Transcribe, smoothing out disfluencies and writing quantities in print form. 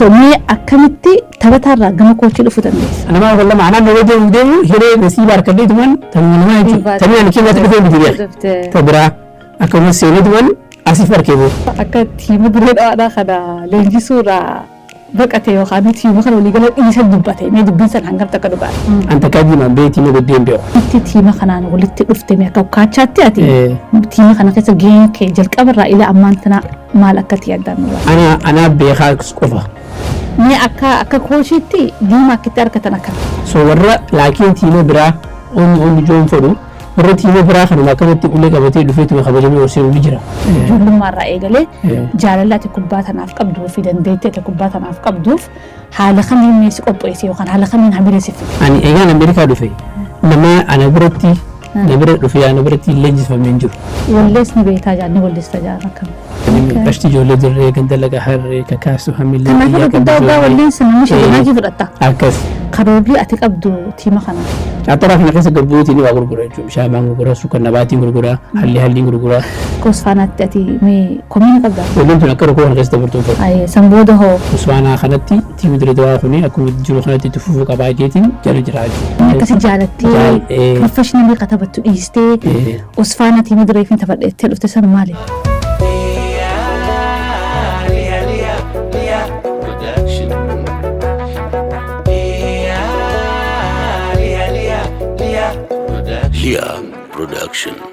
Somee akkamitti taphatarraa gama koochii dhufuu dandeessa? Nama wallan ma'anaan nama deemu hiree nasiiba harkadhee tuman tamuma namaa jechuudha. Tamii ani keewwatti dhufee miti biyya. Ta biraa akkasumas seenee tuman asif harkee booda. Akka tiima duree dhawaadhaa kana leenjisuurraa baqatee yookaan tiima kana walii gala dhiisa dubbate mee dubbiin sana hangam takka dhugaadha. Anta kajiimaan bee tiima guddeen beeku. Itti tiima kanaan walitti dhufte mee akka ukaachaatti ati tiima kana keessa gaheen kee jalqabarraa ila ammaan tana maal akkatti yaaddan nurraa? Anaa beekaa qofa. Mee akka kooshiitti diimaa akkitti argatan akka? So warra laakiin tiima biraa onni joon fedhu warra tiima biraa kanuma akkamatti ulee qabatee dhufeetuma kabajamee horsiisuu ni jira. Ijoollummaarraa eegalee jaalala ati kubbaa tanaaf qabduu fi dandeettii ati kubbaa tanaaf qabduuf haala kamiin meessi qopheesse yookaan haala kamiin hamileessifte? Ani eegaan Ameerikaa dhufe nama ana biratti na bira dhufee ana biratti leenjifamee hin jiru. Walleesni beektaa jaanni walleessa jaan akkam? Bashti ijoollee dirree ganda laga harree kakaasu hamillee. Kanaaf guddaa guddaa walleessi namni shirrinaa fudhatta. Akkas. Karoorri ati qabdu tiima kana. Caattoraa kana keessa gabbuutiin waa gurgura jechuudha. Shaamaan gurgura, suukannabaatiin gurgura, halliin gurgura. Kosfaanaatti ati mee komiin qabda? Walleen tun akka rakkoo kana keessa dabartuu fa'a. San booda hoo? Kosfaanaa kanatti tiimi dirree kuni akkuma jiru kanatti itti fufuu qabaa jeetiin jala jira jechuudha. Akkasi jaalattee professionally katabattu dhiistee Kosfaanaa tiimi dirree fi taphadheettee dhufte san maali? Lia Production.